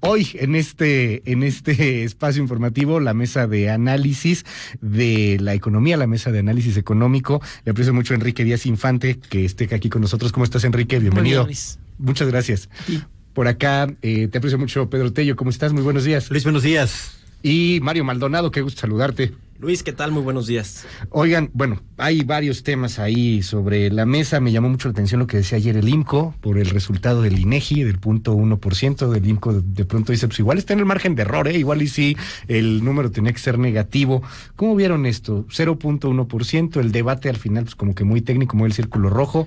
Hoy en este espacio informativo, la mesa de análisis de la economía, la mesa de análisis económico. Le aprecio mucho a Enrique Díaz Infante que esté aquí con nosotros. ¿Cómo estás, Enrique? Bienvenido. Muy bien, Luis. Muchas gracias. Sí. Por acá te aprecio mucho, Pedro Tello. ¿Cómo estás? Muy buenos días. Luis, buenos días. Y Mario Maldonado, qué gusto saludarte. Luis, ¿qué tal? Muy buenos días. Oigan, bueno, hay varios temas ahí sobre la mesa. Me llamó mucho la atención lo que decía ayer el IMCO por el resultado del INEGI, del 0.1%. Del IMCO de pronto dice, pues igual está en el margen de error, igual y sí, el número tenía que ser negativo. ¿Cómo vieron esto? 0.1%, el debate al final, pues como que muy técnico, muy el círculo rojo.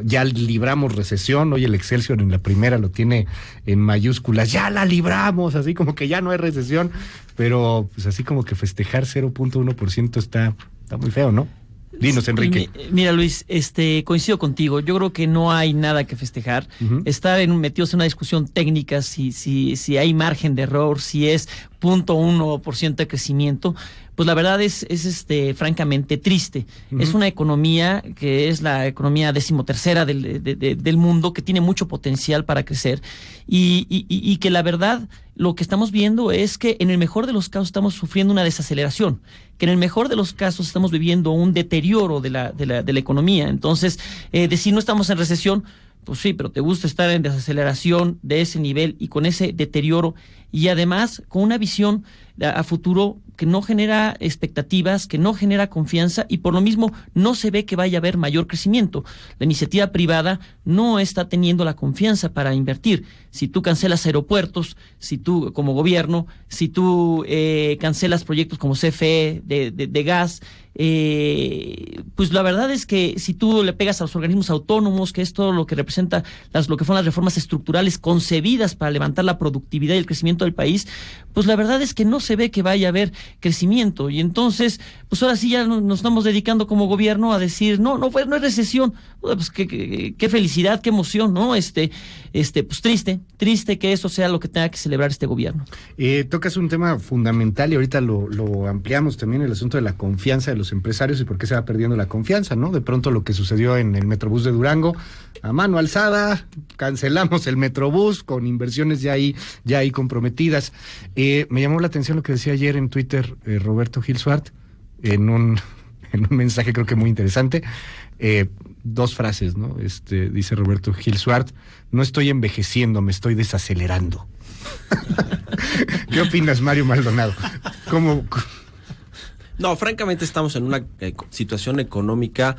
Ya libramos recesión, hoy el Excelsior en la primera lo tiene en mayúsculas, ya la libramos, así como que ya no hay recesión, pero pues así como que festejar 0.1% está muy feo, ¿no? Dinos, Enrique. Mira, Luis, coincido contigo. Yo creo que no hay nada que festejar. Estar metidos en una discusión técnica, si hay margen de error, si es 0.1% de crecimiento, pues la verdad es francamente triste. Es una economía que es la economía 13ª del mundo, que tiene mucho potencial para crecer y que la verdad lo que estamos viendo es que en el mejor de los casos estamos sufriendo una desaceleración, que en el mejor de los casos estamos viviendo un deterioro de la economía. Entonces, decir no estamos en recesión, pues sí, pero te gusta estar en desaceleración de ese nivel y con ese deterioro y además con una visión a futuro que no genera expectativas, que no genera confianza y por lo mismo no se ve que vaya a haber mayor crecimiento. La iniciativa privada no está teniendo la confianza para invertir. Si tú cancelas aeropuertos, si tú como gobierno, si tú cancelas proyectos como CFE de gas, pues la verdad es que si tú le pegas a los organismos autónomos, que es todo lo que representa lo que fueron las reformas estructurales concebidas para levantar la productividad y el crecimiento del país, pues la verdad es que no se ve que vaya a haber crecimiento. Y entonces, pues ahora sí ya nos estamos dedicando como gobierno a decir, no es recesión. Pues qué felicidad, qué emoción, ¿no? Pues triste que eso sea lo que tenga que celebrar este gobierno. Tocas un tema fundamental y ahorita lo ampliamos también, el asunto de la confianza de los empresarios y por qué se va perdiendo la confianza, ¿no? De pronto lo que sucedió en el Metrobús de Durango, a mano alzada, cancelamos el Metrobús con inversiones ya ahí comprometidas. Me llamó la atención lo que decía ayer en Twitter Roberto Gil Suart, en un mensaje creo que muy interesante. Dos frases, ¿no? Dice Roberto Gil Suart, no estoy envejeciendo, me estoy desacelerando. ¿Qué opinas, Mario Maldonado? ¿Cómo? No, francamente estamos en una situación económica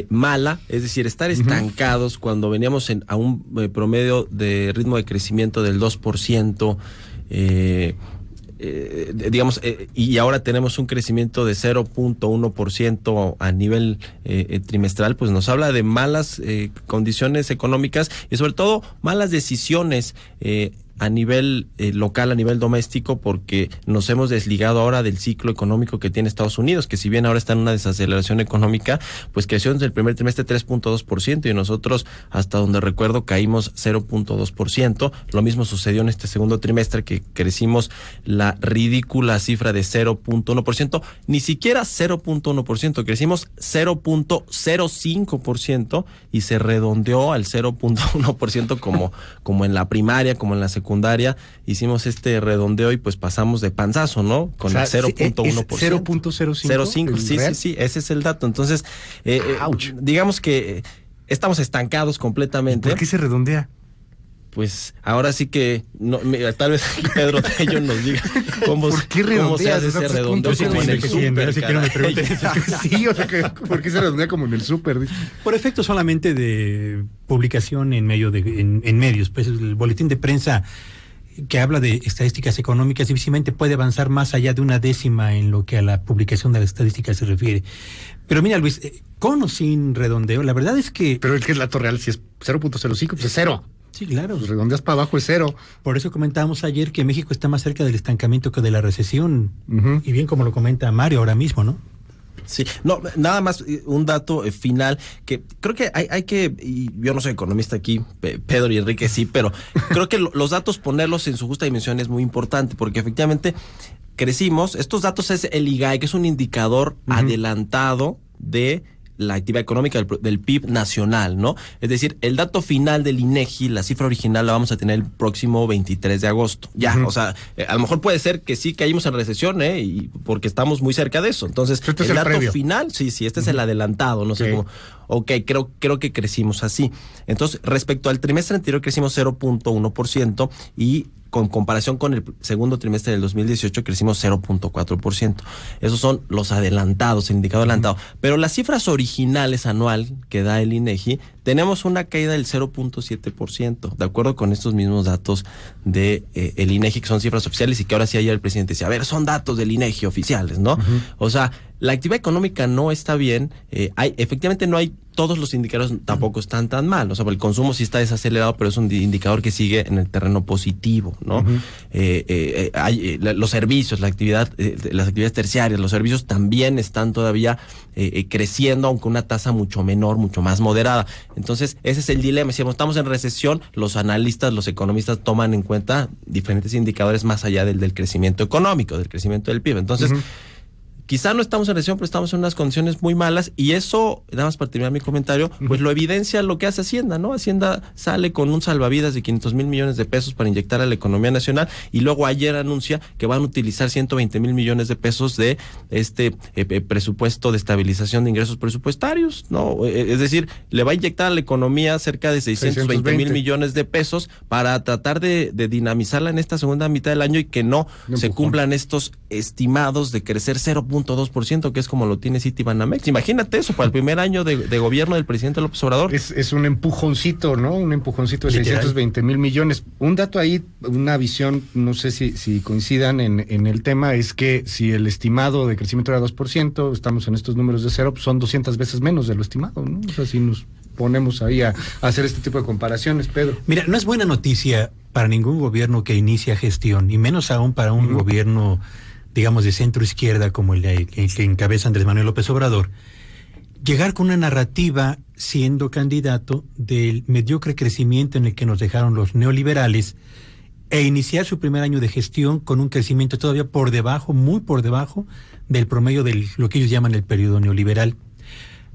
mala, es decir, estar estancados cuando veníamos a un promedio de ritmo de crecimiento del 2%, y ahora tenemos un crecimiento de 0.1% a nivel trimestral, pues nos habla de malas condiciones económicas y sobre todo malas decisiones a nivel local, a nivel doméstico, porque nos hemos desligado ahora del ciclo económico que tiene Estados Unidos, que si bien ahora está en una desaceleración económica, pues creció en el primer trimestre 3.2% y nosotros, hasta donde recuerdo, caímos 0.2%. Lo mismo sucedió en este segundo trimestre, que crecimos la ridícula cifra de 0.1%, ni siquiera 0.1%, crecimos 0.05% y se redondeó al 0.1% como en la primaria, como en la secundaria, hicimos redondeo y pues pasamos de panzazo, ¿no? Con el 0.1%. 0.05. Sí, ese es el dato. Entonces, digamos que estamos estancados completamente. ¿Por qué se redondea? Pues ahora sí que tal vez Pedro Tello nos diga cómo se hace ese redondeo como en el súper. Sí, o sea, ¿por qué se redondea como en el súper? Por efecto solamente de publicación en medios, pues el boletín de prensa que habla de estadísticas económicas difícilmente puede avanzar más allá de una décima en lo que a la publicación de las estadísticas se refiere. Pero mira, Luis, con o sin redondeo, la verdad es que... Pero es que el dato real, si es 0.05, pues es cero. Sí, claro. Pues redondeas para abajo es cero. Por eso comentábamos ayer que México está más cerca del estancamiento que de la recesión. Y bien como lo comenta Mario ahora mismo, ¿no? Sí, no, nada más un dato final que creo que hay que, y yo no soy economista aquí, Pedro y Enrique sí, pero creo que los datos ponerlos en su justa dimensión es muy importante, porque efectivamente crecimos. Estos datos es el IGAE, que es un indicador adelantado de la actividad económica del PIB nacional, ¿no? Es decir, el dato final del INEGI, la cifra original la vamos a tener el próximo 23 de agosto. Ya, o sea, a lo mejor puede ser que sí caímos en recesión, y porque estamos muy cerca de eso. Entonces, este el dato final, sí, este es el adelantado, no sé cómo. Ok, creo que crecimos así. Entonces, respecto al trimestre anterior crecimos 0.1% y con comparación con el segundo trimestre del 2018 crecimos 0.4%. Esos son los adelantados, el indicador adelantado. Pero las cifras originales anual que da el INEGI, tenemos una caída del 0.7%, de acuerdo con estos mismos datos de el INEGI, que son cifras oficiales, y que ahora sí ayer el presidente decía, a ver, son datos del INEGI oficiales, ¿no? O sea, la actividad económica no está bien, efectivamente no hay, todos los indicadores tampoco están tan mal, o sea, el consumo sí está desacelerado, pero es un indicador que sigue en el terreno positivo, ¿no? Hay los servicios, las actividades terciarias, los servicios también están todavía creciendo, aunque una tasa mucho menor, mucho más moderada. Entonces, ese es el dilema. Si estamos en recesión, los analistas, los economistas toman en cuenta diferentes indicadores más allá del crecimiento económico, del crecimiento del PIB. Entonces, quizá no estamos en recesión, pero estamos en unas condiciones muy malas, y eso, nada más para terminar mi comentario, pues lo evidencia lo que hace Hacienda, ¿no? Hacienda sale con un salvavidas de 500,000 millones de pesos para inyectar a la economía nacional, y luego ayer anuncia que van a utilizar 120,000 millones de pesos de este presupuesto de estabilización de ingresos presupuestarios, ¿no? Es decir, le va a inyectar a la economía cerca de 620,000 millones de pesos para tratar de dinamizarla en esta segunda mitad del año, y que no se cumplan estos estimados de crecer 0.2%, que es como lo tiene Citibanamex. Imagínate eso para el primer año de gobierno del presidente López Obrador. Es un empujoncito, ¿no? Un empujoncito de 620,000 millones. Un dato ahí, una visión, no sé si coincidan en el tema, es que si el estimado de crecimiento era 2%, estamos en estos números de cero, pues son 200 veces menos de lo estimado, ¿no? O sea, si nos ponemos ahí a hacer este tipo de comparaciones, Pedro. Mira, no es buena noticia para ningún gobierno que inicia gestión, y menos aún para un gobierno, digamos, de centro izquierda como el que encabeza Andrés Manuel López Obrador, llegar con una narrativa siendo candidato del mediocre crecimiento en el que nos dejaron los neoliberales, e iniciar su primer año de gestión con un crecimiento todavía por debajo, muy por debajo del promedio de lo que ellos llaman el periodo neoliberal.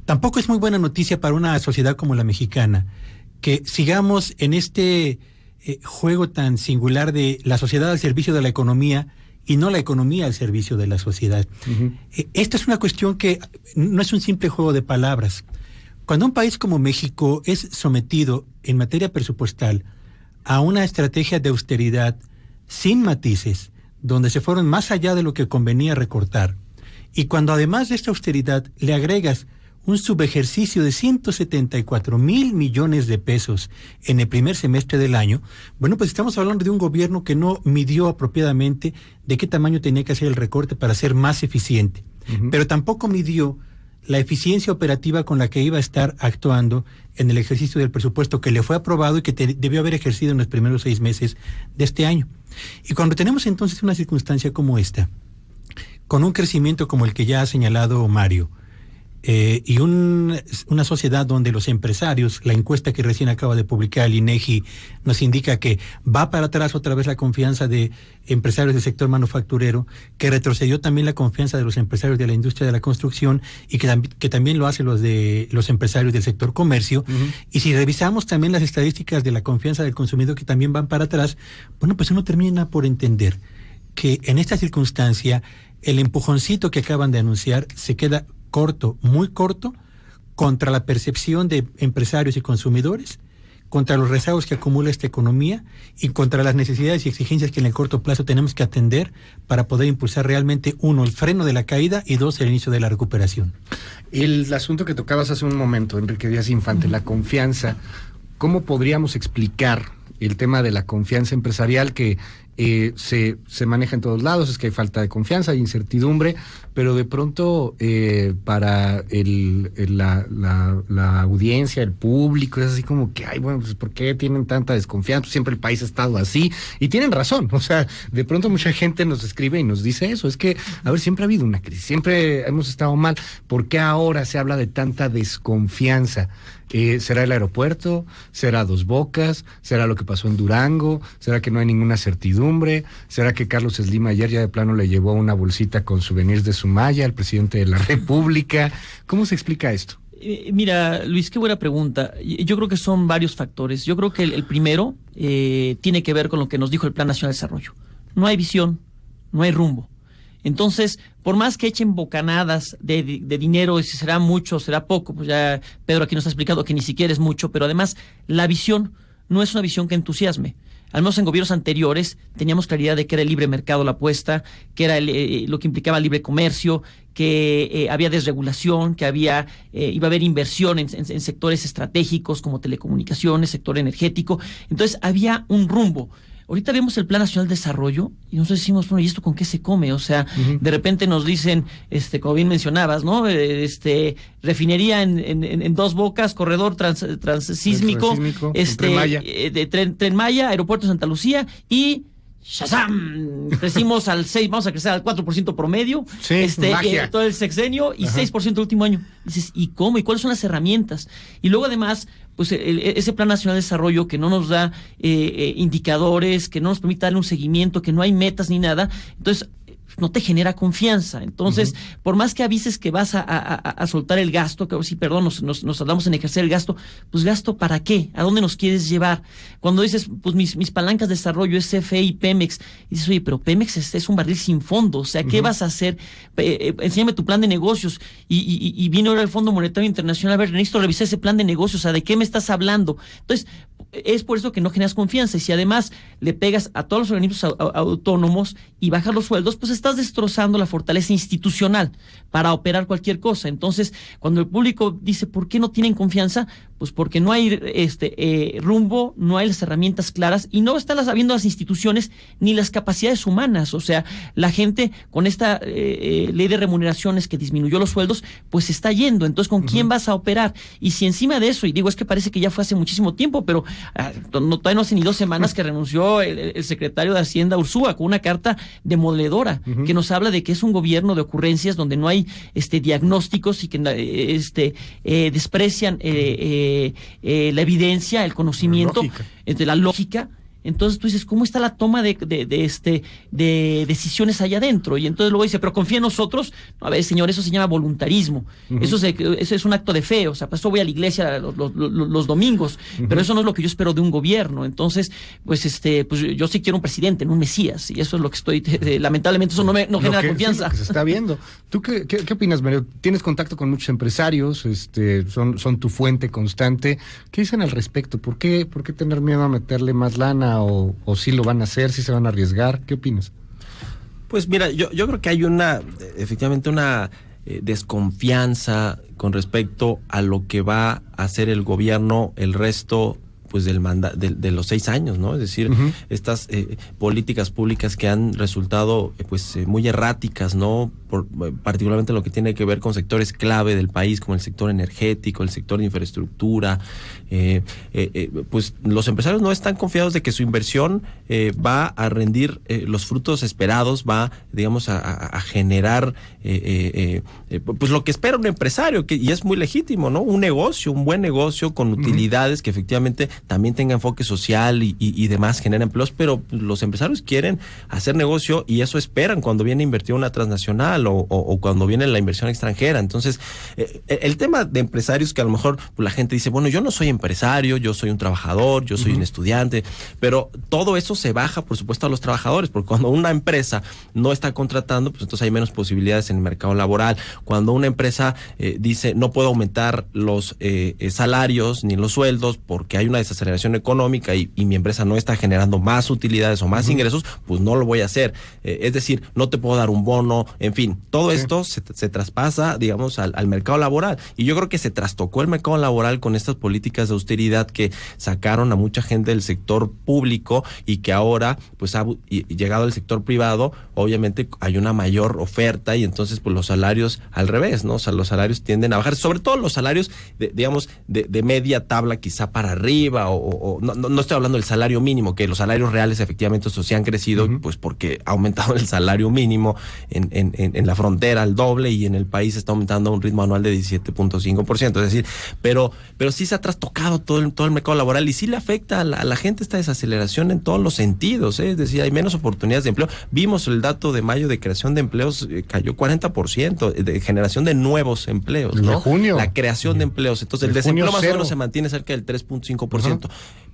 Tampoco es muy buena noticia para una sociedad como la mexicana, que sigamos en este juego tan singular de la sociedad al servicio de la economía y no la economía al servicio de la sociedad. Esta es una cuestión que no es un simple juego de palabras. Cuando un país como México es sometido en materia presupuestal a una estrategia de austeridad sin matices, donde se fueron más allá de lo que convenía recortar, y cuando además de esta austeridad le agregas un subejercicio de 174,000 millones de pesos en el primer semestre del año, bueno, pues estamos hablando de un gobierno que no midió apropiadamente de qué tamaño tenía que hacer el recorte para ser más eficiente, pero tampoco midió la eficiencia operativa con la que iba a estar actuando en el ejercicio del presupuesto que le fue aprobado y que debió haber ejercido en los primeros 6 meses de este año. Y cuando tenemos entonces una circunstancia como esta, con un crecimiento como el que ya ha señalado Mario, y una sociedad donde los empresarios, la encuesta que recién acaba de publicar el INEGI nos indica que va para atrás otra vez la confianza de empresarios del sector manufacturero, que retrocedió también la confianza de los empresarios de la industria de la construcción, y que también lo hacen los empresarios del sector comercio. Y si revisamos también las estadísticas de la confianza del consumidor, que también van para atrás, bueno, pues uno termina por entender que en esta circunstancia el empujoncito que acaban de anunciar se queda corto, muy corto, contra la percepción de empresarios y consumidores, contra los rezagos que acumula esta economía y contra las necesidades y exigencias que en el corto plazo tenemos que atender para poder impulsar realmente, 1, el freno de la caída, y 2, el inicio de la recuperación. El asunto que tocabas hace un momento, Enrique Díaz Infante, la confianza, ¿cómo podríamos explicar el tema de la confianza empresarial que se maneja en todos lados? Es que hay falta de confianza, hay incertidumbre, pero de pronto para la audiencia, el público, es así como que, ay, bueno, pues ¿por qué tienen tanta desconfianza? Siempre el país ha estado así, y tienen razón. O sea, de pronto mucha gente nos escribe y nos dice eso, es que, a ver, siempre ha habido una crisis, siempre hemos estado mal, ¿por qué ahora se habla de tanta desconfianza? ¿Será el aeropuerto? ¿Será Dos Bocas? ¿Será lo que pasó en Durango? ¿Será que no hay ninguna certidumbre? ¿Será que Carlos Slim ayer ya de plano le llevó una bolsita con souvenirs de Sumaya al presidente de la República? ¿Cómo se explica esto? Mira, Luis, qué buena pregunta. Yo creo que son varios factores. Yo creo que el primero tiene que ver con lo que nos dijo el Plan Nacional de Desarrollo. No hay visión, no hay rumbo. Entonces, por más que echen bocanadas de dinero, y si será mucho, será poco, pues ya Pedro aquí nos ha explicado que ni siquiera es mucho, pero además la visión no es una visión que entusiasme. Al menos en gobiernos anteriores teníamos claridad de que era el libre mercado la apuesta, que era lo que implicaba el libre comercio, que había desregulación, que iba a haber inversión en sectores estratégicos como telecomunicaciones, sector energético. Entonces había un rumbo. Ahorita vemos el Plan Nacional de Desarrollo y nosotros decimos, bueno, ¿y esto con qué se come? O sea, de repente nos dicen, como bien mencionabas, ¿no? Refinería en Dos Bocas, corredor transísmico, Tren Maya. Tren Maya, Aeropuerto de Santa Lucía y ¡shazam! Crecimos vamos a crecer al 4% promedio, magia. todo el sexenio y 6% el último año. Dices, ¿y cómo? ¿Y cuáles son las herramientas? Y luego además, pues ese Plan Nacional de Desarrollo que no nos da indicadores, que no nos permite darle un seguimiento, que no hay metas ni nada, entonces no te genera confianza. Entonces, por más que avises que vas a soltar el gasto, que sí, perdón, nos tardamos en ejercer el gasto, pues ¿gasto para qué? ¿A dónde nos quieres llevar? Cuando dices, pues mis palancas de desarrollo es CFE y Pemex, y dices, oye, pero Pemex es un barril sin fondo, o sea, ¿qué vas a hacer? Enséñame tu plan de negocios, y vino ahora el Fondo Monetario Internacional, a ver, necesito revisar ese plan de negocios, o sea, ¿de qué me estás hablando? Entonces, es por eso que no generas confianza, y si además le pegas a todos los organismos autónomos y bajas los sueldos, pues estás destrozando la fortaleza institucional para operar cualquier cosa. Entonces, cuando el público dice, ¿por qué no tienen confianza? Pues porque no hay rumbo, no hay las herramientas claras y no están habiendo las instituciones ni las capacidades humanas. O sea, la gente con esta ley de remuneraciones que disminuyó los sueldos, pues se está yendo. Entonces, ¿con quién vas a operar? Y si encima de eso, y digo, es que parece que ya fue hace muchísimo tiempo, pero todavía no hace ni 2 semanas que renunció el secretario de Hacienda Ursúa con una carta demoledora que nos habla de que es un gobierno de ocurrencias donde no hay diagnósticos y que desprecian la evidencia, el conocimiento, la lógica. Entonces tú dices, ¿cómo está la toma de decisiones allá adentro? Y entonces luego dice, pero confía en nosotros. No, a ver, señor, eso se llama voluntarismo. Eso es un acto de fe. O sea, pues yo voy a la iglesia los domingos, pero eso no es lo que yo espero de un gobierno. Entonces, pues yo sí quiero un presidente, no un mesías. Y eso es lo que estoy, lamentablemente eso no genera confianza. Sí, lo que se está viendo. ¿Tú qué opinas, Mario? Tienes contacto con muchos empresarios, son tu fuente constante. ¿Qué dicen al respecto? ¿Por qué tener miedo a meterle más lana? O si lo van a hacer, si se van a arriesgar. ¿Qué opinas? Pues mira, yo creo que hay efectivamente una desconfianza con respecto a lo que va a hacer el gobierno el resto pues de los 6 años, ¿no? Es decir, estas políticas públicas que han resultado muy erráticas, ¿no? Particularmente lo que tiene que ver con sectores clave del país, como el sector energético, el sector de infraestructura, pues los empresarios no están confiados de que su inversión va a rendir los frutos esperados, va, digamos, a generar pues lo que espera un empresario, y es muy legítimo, ¿no? Un buen negocio con utilidades que efectivamente también tenga enfoque social y demás, genera empleos, pero los empresarios quieren hacer negocio y eso esperan cuando viene a invertir una transnacional o cuando viene la inversión extranjera. Entonces, el tema de empresarios que a lo mejor la gente dice, bueno, yo no soy empresario, yo soy un trabajador, yo soy un estudiante, pero todo eso se baja, por supuesto, a los trabajadores, porque cuando una empresa no está contratando, pues entonces hay menos posibilidades en el mercado laboral. Cuando una empresa dice, no puedo aumentar los salarios ni los sueldos porque hay una desaceleración económica y mi empresa no está generando más utilidades o más ingresos, pues no lo voy a hacer. Es decir, no te puedo dar un bono, en fin, todo esto se traspasa, digamos, al mercado laboral. Y yo creo que se trastocó el mercado laboral con estas políticas de austeridad que sacaron a mucha gente del sector público y que ahora, pues, ha llegado al sector privado. Obviamente hay una mayor oferta y entonces, pues, los salarios al revés, ¿no? O sea, los salarios tienden a bajar, sobre todo los salarios, digamos, de media tabla quizá para arriba, arriba, o no estoy hablando del salario mínimo, que los salarios reales efectivamente sí han crecido, pues porque ha aumentado el salario mínimo en la frontera al doble, y en el país está aumentando a un ritmo anual de 17.5%, es decir, pero sí se ha trastocado todo el mercado laboral, y sí le afecta a la gente esta desaceleración en todos los sentidos, es decir, hay menos oportunidades de empleo. Vimos el dato de mayo de creación de empleos, cayó 40%, de generación de nuevos empleos, ¿no? De junio. La creación de empleos. Entonces, el desempleo más o menos se mantiene cerca del 3.5%.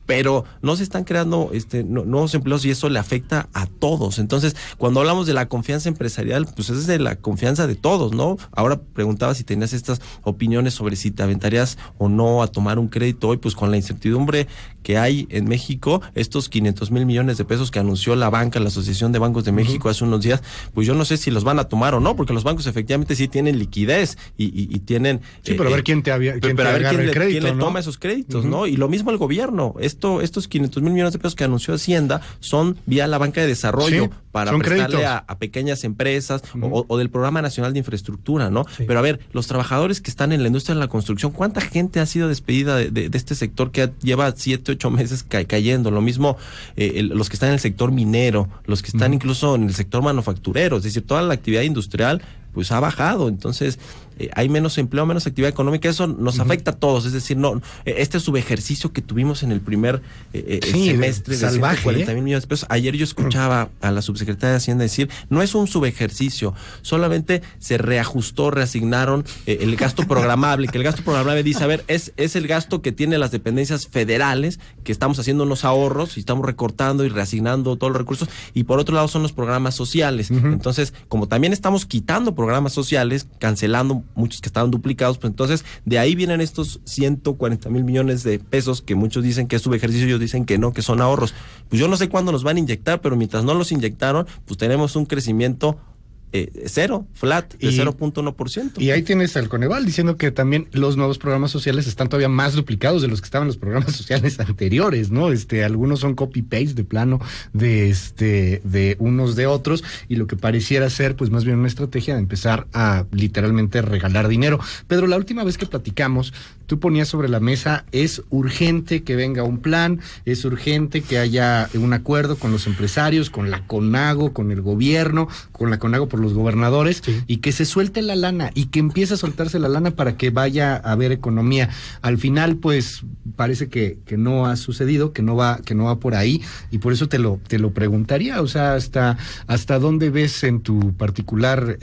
Pero no se están creando nuevos empleos, y eso le afecta a todos. Entonces, cuando hablamos de la confianza empresarial, pues es de la confianza de todos, ¿no? Ahora preguntaba si tenías estas opiniones sobre si te aventarías o no a tomar un crédito hoy, pues con la incertidumbre que hay en México, estos 500,000 millones de pesos que anunció la banca, la Asociación de Bancos de México hace unos días, pues yo no sé si los van a tomar o no, porque los bancos efectivamente sí tienen liquidez y tienen... Sí, pero a ver quién le toma esos créditos, ¿no? Y lo mismo el gobierno. Estos 500,000 millones de pesos que anunció Hacienda son vía la banca de desarrollo, para prestarle a pequeñas empresas, o del Programa Nacional de Infraestructura, ¿no? Sí. Pero a ver, los trabajadores que están en la industria de la construcción, ¿cuánta gente ha sido despedida de este sector que lleva 7, 8 meses cayendo? Lo mismo los que están en el sector minero, los que están incluso en el sector manufacturero, es decir, toda la actividad industrial pues ha bajado. Entonces hay menos empleo, menos actividad económica, eso nos afecta a todos. Es decir, este subejercicio que tuvimos en el primer semestre de salvaje, 140,000 millones de pesos. Ayer yo escuchaba a la subsecretaria de Hacienda decir, no es un subejercicio, solamente se reasignaron el gasto programable, que el gasto programable dice, a ver, es el gasto que tiene las dependencias federales, que estamos haciendo unos ahorros y estamos recortando y reasignando todos los recursos, y por otro lado son los programas sociales. Entonces, como también estamos quitando programas sociales, cancelando muchos que estaban duplicados, pues entonces de ahí vienen estos 140,000 millones de pesos que muchos dicen que es subejercicio, ellos dicen que no, que son ahorros. Pues yo no sé cuándo los van a inyectar, pero mientras no los inyectaron, pues tenemos un crecimiento cero, flat, de 0.1%. Y ahí tienes al Coneval diciendo que también los nuevos programas sociales están todavía más duplicados de los que estaban los programas sociales anteriores, ¿no? Algunos son copy-paste de plano de unos de otros, y lo que pareciera ser pues más bien una estrategia de empezar a literalmente regalar dinero. Pedro, la última vez que platicamos, tú ponías sobre la mesa, es urgente que venga un plan, es urgente que haya un acuerdo con los empresarios, con la CONAGO, con el gobierno, con la CONAGO por los gobernadores, y que se suelte la lana, y que empiece a soltarse la lana para que vaya a haber economía. Al final, pues, parece que no ha sucedido, que no va por ahí, y por eso te lo preguntaría, o sea, hasta dónde ves en tu particular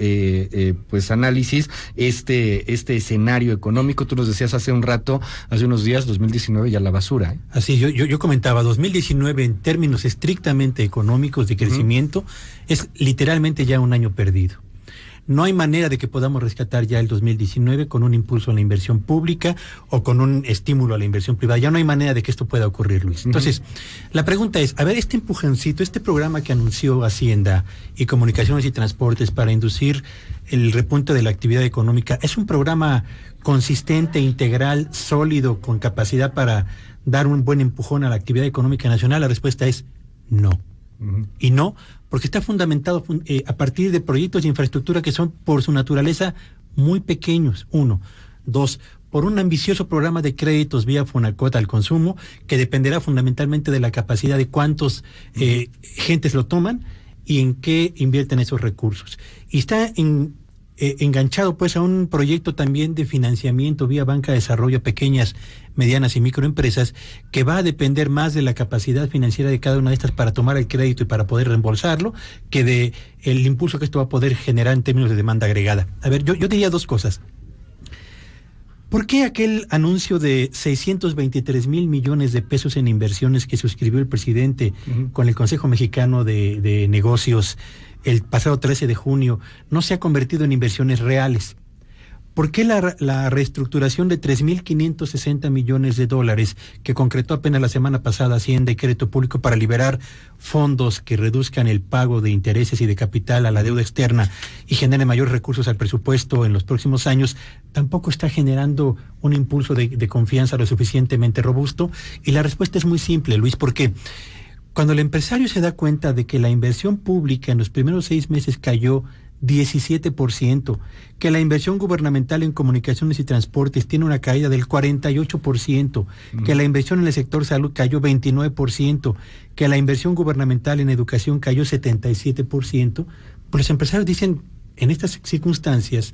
pues análisis este escenario económico. Tú nos decías hace unos días, 2019 ya la basura, ¿eh? Así, yo comentaba, 2019 en términos estrictamente económicos de crecimiento, es literalmente ya un año perdido. No hay manera de que podamos rescatar ya el 2019 con un impulso a la inversión pública o con un estímulo a la inversión privada. Ya no hay manera de que esto pueda ocurrir, Luis. Entonces, la pregunta es, a ver, este empujoncito, este programa que anunció Hacienda y Comunicaciones y Transportes para inducir el repunte de la actividad económica, ¿es un programa consistente, integral, sólido, con capacidad para dar un buen empujón a la actividad económica nacional? La respuesta es no. Y no, porque está fundamentado a partir de proyectos de infraestructura que son por su naturaleza muy pequeños, 1. 2, por un ambicioso programa de créditos vía Fonacot al consumo, que dependerá fundamentalmente de la capacidad de cuántos gentes lo toman y en qué invierten esos recursos. Y está enganchado pues a un proyecto también de financiamiento vía banca de desarrollo a pequeñas, medianas y microempresas, que va a depender más de la capacidad financiera de cada una de estas para tomar el crédito y para poder reembolsarlo, que de el impulso que esto va a poder generar en términos de demanda agregada. A ver, yo diría dos cosas. ¿Por qué aquel anuncio de 623,000 millones de pesos en inversiones que suscribió el presidente con el Consejo Mexicano de Negocios el pasado 13 de junio no se ha convertido en inversiones reales? ¿Por qué la reestructuración de 3,560 millones de dólares que concretó apenas la semana pasada Hacienda, decreto público para liberar fondos que reduzcan el pago de intereses y de capital a la deuda externa y generen mayores recursos al presupuesto en los próximos años, tampoco está generando un impulso de confianza lo suficientemente robusto? Y la respuesta es muy simple, Luis, porque cuando el empresario se da cuenta de que la inversión pública en los primeros 6 meses cayó 17%, que la inversión gubernamental en comunicaciones y transportes tiene una caída del 48%, que la inversión en el sector salud cayó 29%, que la inversión gubernamental en educación cayó 77%, pues los empresarios dicen, en estas circunstancias,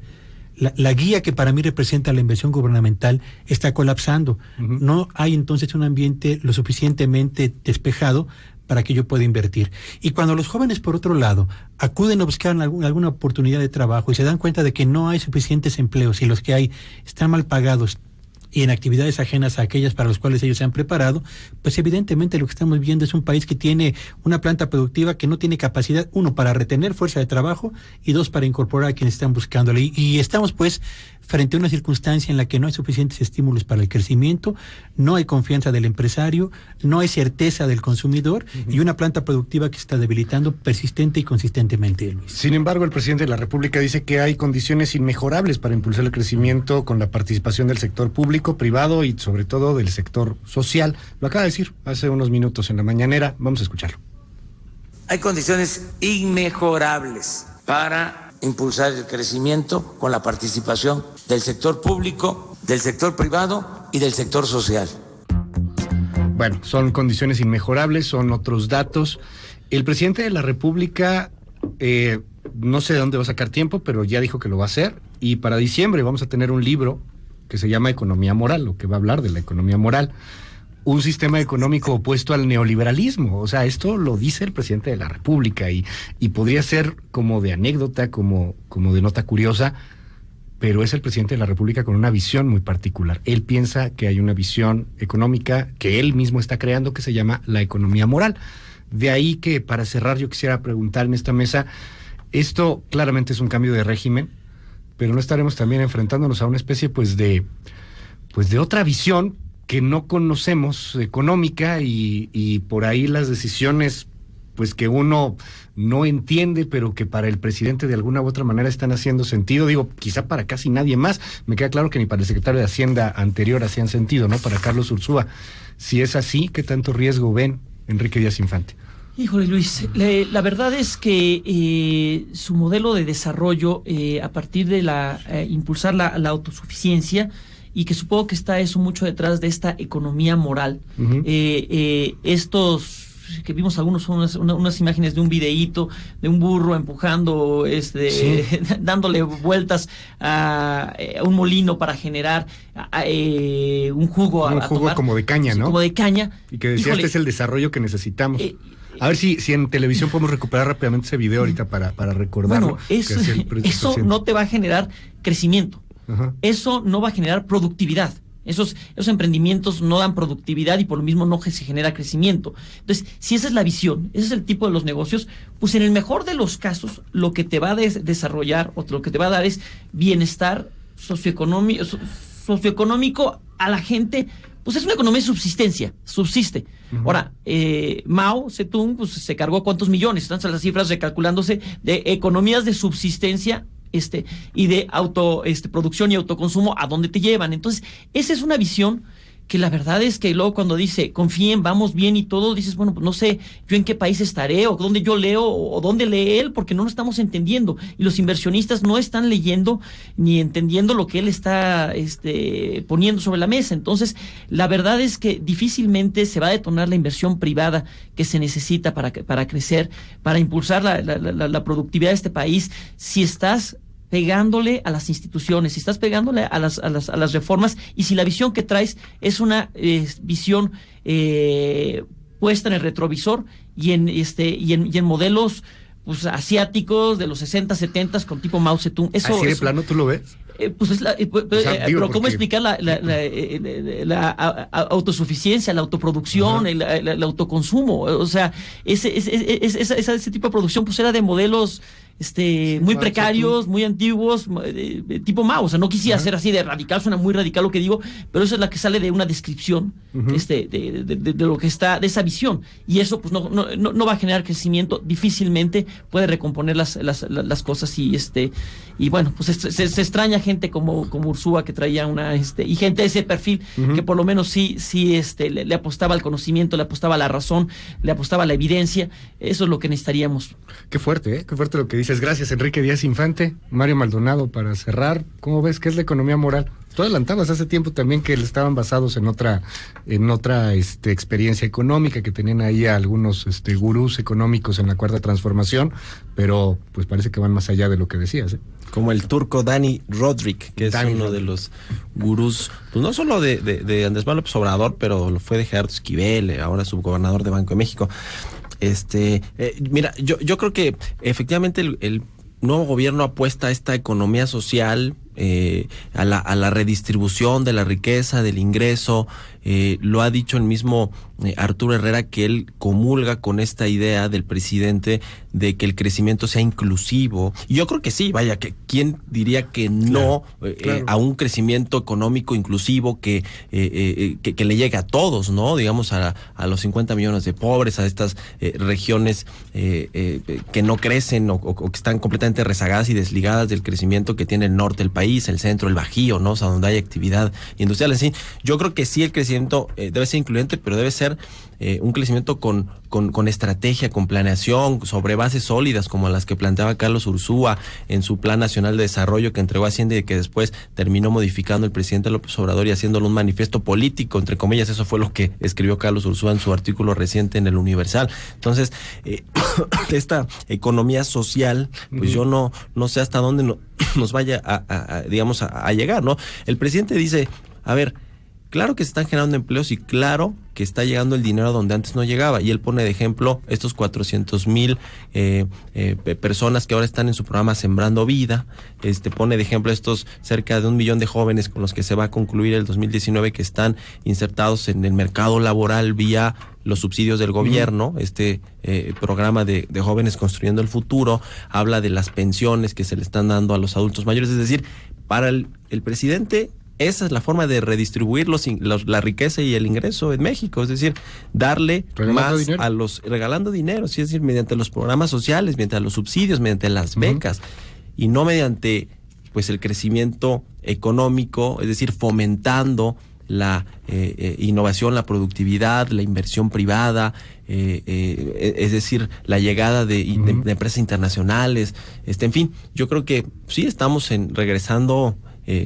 la guía que para mí representa la inversión gubernamental está colapsando. No hay entonces un ambiente lo suficientemente despejado para que yo pueda invertir. Y cuando los jóvenes, por otro lado, acuden a buscar alguna oportunidad de trabajo y se dan cuenta de que no hay suficientes empleos y los que hay están mal pagados y en actividades ajenas a aquellas para las cuales ellos se han preparado, pues evidentemente lo que estamos viendo es un país que tiene una planta productiva que no tiene capacidad, uno, para retener fuerza de trabajo y dos, para incorporar a quienes están buscándole. Y estamos pues frente a una circunstancia en la que no hay suficientes estímulos para el crecimiento, no hay confianza del empresario, no hay certeza del consumidor y una planta productiva que se está debilitando persistente y consistentemente, Luis. Sin embargo, el presidente de la República dice que hay condiciones inmejorables para impulsar el crecimiento con la participación del sector público, privado y sobre todo del sector social. Lo acaba de decir hace unos minutos en la mañanera. Vamos a escucharlo. Hay condiciones inmejorables para impulsar el crecimiento con la participación del sector público, del sector privado y del sector social. Bueno, son condiciones inmejorables, son otros datos. El presidente de la República, no sé de dónde va a sacar tiempo, pero ya dijo que lo va a hacer. Y para diciembre vamos a tener un libro que se llama Economía Moral, o que va a hablar de la economía moral. Un sistema económico opuesto al neoliberalismo. O sea, esto lo dice el presidente de la República y podría ser como de anécdota, como de nota curiosa, pero es el presidente de la República con una visión muy particular. Él piensa que hay una visión económica que él mismo está creando que se llama la economía moral. De ahí que, para cerrar, yo quisiera preguntar en esta mesa, esto claramente es un cambio de régimen, pero no estaremos también enfrentándonos a una especie de otra visión que no conocemos, económica, y por ahí las decisiones pues que uno no entiende, pero que para el presidente de alguna u otra manera están haciendo sentido. Digo, quizá para casi nadie más. Me queda claro que ni para el secretario de Hacienda anterior hacían sentido, ¿no? Para Carlos Ursúa. Si es así, ¿qué tanto riesgo ven, Enrique Díaz Infante? Híjole, Luis, la verdad es que su modelo de desarrollo, a partir de impulsar la autosuficiencia, y que supongo que está eso mucho detrás de esta economía moral. Estos que vimos algunos son unas imágenes de un videíto de un burro empujando, dándole vueltas a un molino para generar un jugo. Un jugo como de caña, ¿no? Como de caña. Y que decía, este es el desarrollo que necesitamos. A ver si en televisión podemos recuperar rápidamente ese video ahorita para recordarlo. Bueno, eso no te va a generar crecimiento. Ajá. Eso no va a generar productividad. Esos emprendimientos no dan productividad y por lo mismo no se genera crecimiento. Entonces, si esa es la visión, ese es el tipo de los negocios, pues en el mejor de los casos, lo que te va a desarrollar o lo que te va a dar es bienestar socioeconómico a la gente. Pues es una economía de subsiste. Ahora, Mao Zedong pues, se cargó cuántos millones, están las cifras recalculándose de economías de subsistencia y de producción y autoconsumo, ¿a dónde te llevan? Entonces, esa es una visión que la verdad es que luego cuando dice, confíen, vamos bien y todo, dices, bueno, pues no sé yo en qué país estaré, o dónde yo leo, o dónde lee él, porque no lo estamos entendiendo. Y los inversionistas no están leyendo ni entendiendo lo que él está poniendo sobre la mesa. Entonces, la verdad es que difícilmente se va a detonar la inversión privada que se necesita para crecer, para impulsar la productividad de este país, si estás pegándole a las instituciones, si estás pegándole a las reformas, y si la visión que traes es una visión puesta en el retrovisor y en modelos pues asiáticos de los 60, 70 con tipo Mao Zedong. ¿Así de plano tú lo ves? Pero ¿cómo explicar la autosuficiencia, la autoproducción, el autoconsumo? O sea, ese tipo de producción pues era de modelos muy precarios, muy antiguos, tipo Mao. O sea, no quisiera ser así de radical, suena muy radical lo que digo, pero eso es la que sale de una descripción de lo que está, de esa visión. Y eso pues no va a generar crecimiento, difícilmente puede recomponer las cosas y bueno, pues se extraña gente como Ursúa, que traía y gente de ese perfil que por lo menos sí le apostaba al conocimiento, le apostaba a la razón, le apostaba a la evidencia. Eso es lo que necesitaríamos. Qué fuerte lo que dice dices. Gracias, Enrique Díaz Infante. Mario Maldonado, para cerrar, ¿cómo ves qué es la economía moral? Tú adelantabas hace tiempo también que estaban basados en otra experiencia económica, que tenían ahí a algunos gurús económicos en la Cuarta Transformación, pero pues parece que van más allá de lo que decías, ¿eh? Como el turco Dani Rodrik, que es uno de los gurús, pues no solo de Andrés Manuel López Obrador, pero lo fue de Gerardo Esquivel, ahora subgobernador de Banco de México. Mira, yo creo que efectivamente el nuevo gobierno apuesta a esta economía social, a la redistribución de la riqueza, del ingreso. Lo ha dicho el mismo Arturo Herrera, que él comulga con esta idea del presidente de que el crecimiento sea inclusivo. Y yo creo que sí, vaya, que quién diría que no, claro. A un crecimiento económico inclusivo que le llegue a todos, ¿no? Digamos a los 50 millones de pobres, a estas regiones que no crecen o que están completamente rezagadas y desligadas del crecimiento que tiene el norte del país, el centro, el Bajío, ¿no? O sea, donde hay actividad industrial. En sí, yo creo que sí, el crecimiento debe ser incluyente, pero debe ser un crecimiento con estrategia, con planeación, sobre bases sólidas, como las que planteaba Carlos Ursúa en su Plan Nacional de Desarrollo que entregó a Hacienda y que después terminó modificando el presidente López Obrador y haciéndolo un manifiesto político, entre comillas. Eso fue lo que escribió Carlos Ursúa en su artículo reciente en El Universal. Entonces, esta economía social, pues yo no sé hasta dónde nos vaya a llegar, ¿no? El presidente dice, a ver, claro que se están generando empleos y claro que está llegando el dinero donde antes no llegaba. Y él pone de ejemplo estos 400,000 personas que ahora están en su programa Sembrando Vida. Pone de ejemplo estos cerca de 1 millón de jóvenes con los que se va a concluir el 2019 que están insertados en el mercado laboral vía los subsidios del gobierno. Programa de jóvenes construyendo el futuro. Habla de las pensiones que se le están dando a los adultos mayores. Es decir, para el presidente, esa es la forma de redistribuir la riqueza y el ingreso en México, es decir, darle más dinero. Regalando dinero, es decir, mediante los programas sociales, mediante los subsidios, mediante las becas, y no mediante pues el crecimiento económico, es decir, fomentando la innovación, la productividad, la inversión privada, es decir, la llegada de empresas internacionales, en fin, yo creo que sí estamos regresando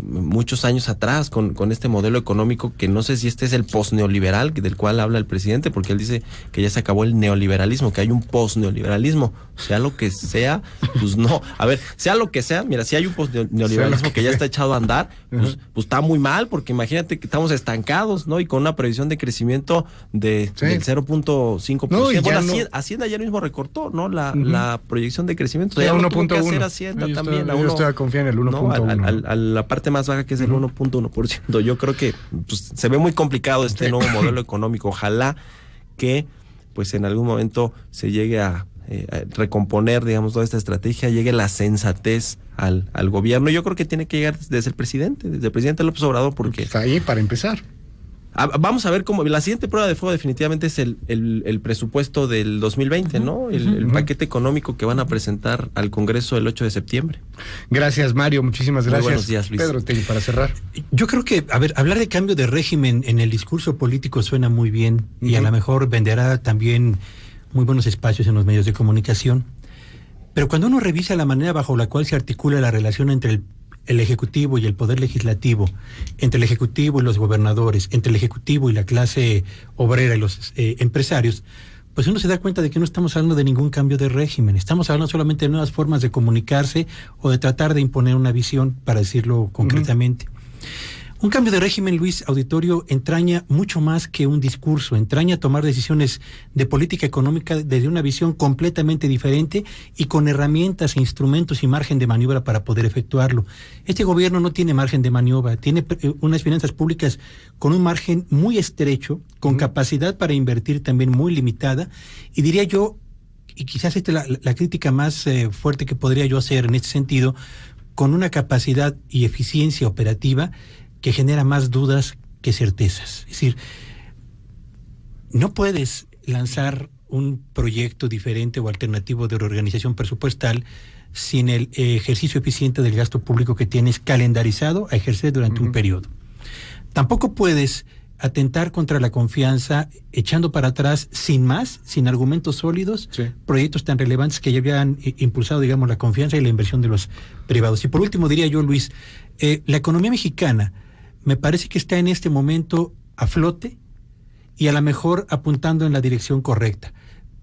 muchos años atrás con este modelo económico, que no sé si este es el posneoliberal del cual habla el presidente, porque él dice que ya se acabó el neoliberalismo, que hay un posneoliberalismo, sea lo que sea, pues no, a ver, sea lo que sea, mira, si hay un posneoliberalismo que ya está echado a andar, pues está muy mal, porque imagínate que estamos estancados, ¿no? Y con una previsión de crecimiento del 0.5%. No, Hacienda ya mismo recortó, ¿no? La proyección de crecimiento. Ya 1.1. Hacienda también. Yo estoy a confiar en el 1.1. A la parte más baja, que es el 1.1%. Yo creo que pues, se ve muy complicado nuevo modelo económico. Ojalá que pues en algún momento se llegue a recomponer, digamos, toda esta estrategia, llegue la sensatez al gobierno. Yo creo que tiene que llegar desde el presidente López Obrador, porque está ahí para empezar. Vamos a ver cómo. La siguiente prueba de fuego definitivamente es el presupuesto del 2020, ¿no? El paquete económico que van a presentar al Congreso el 8 de septiembre. Gracias, Mario. Muchísimas gracias. Muy buenos días, Luis. Pedro Tegui, para cerrar. Yo creo que, hablar de cambio de régimen en el discurso político suena muy bien y a lo mejor venderá también muy buenos espacios en los medios de comunicación. Pero cuando uno revisa la manera bajo la cual se articula la relación entre el Ejecutivo y el Poder Legislativo, entre el Ejecutivo y los gobernadores, entre el Ejecutivo y la clase obrera y los empresarios, pues uno se da cuenta de que no estamos hablando de ningún cambio de régimen, estamos hablando solamente de nuevas formas de comunicarse o de tratar de imponer una visión, para decirlo concretamente. Un cambio de régimen, Luis, auditorio, entraña mucho más que un discurso, entraña tomar decisiones de política económica desde una visión completamente diferente y con herramientas, instrumentos y margen de maniobra para poder efectuarlo. Este gobierno no tiene margen de maniobra, tiene unas finanzas públicas con un margen muy estrecho, con capacidad para invertir también muy limitada, y diría yo, y quizás esta es la crítica más fuerte que podría yo hacer en este sentido, con una capacidad y eficiencia operativa que genera más dudas que certezas. Es decir, no puedes lanzar un proyecto diferente o alternativo de reorganización presupuestal sin el ejercicio eficiente del gasto público que tienes calendarizado a ejercer durante un periodo. Tampoco puedes atentar contra la confianza, echando para atrás sin argumentos sólidos, proyectos tan relevantes que ya habían impulsado, digamos, la confianza y la inversión de los privados. Y por último diría yo, Luis, la economía mexicana me parece que está en este momento a flote y a lo mejor apuntando en la dirección correcta,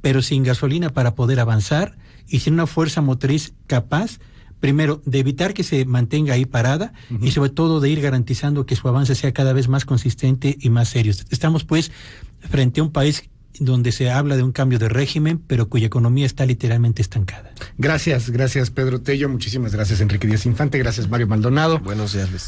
pero sin gasolina para poder avanzar y sin una fuerza motriz capaz, primero, de evitar que se mantenga ahí parada y sobre todo de ir garantizando que su avance sea cada vez más consistente y más serio. Estamos pues frente a un país donde se habla de un cambio de régimen, pero cuya economía está literalmente estancada. Gracias Pedro Tello, muchísimas gracias Enrique Díaz Infante, gracias Mario Maldonado. Buenos días, Luis.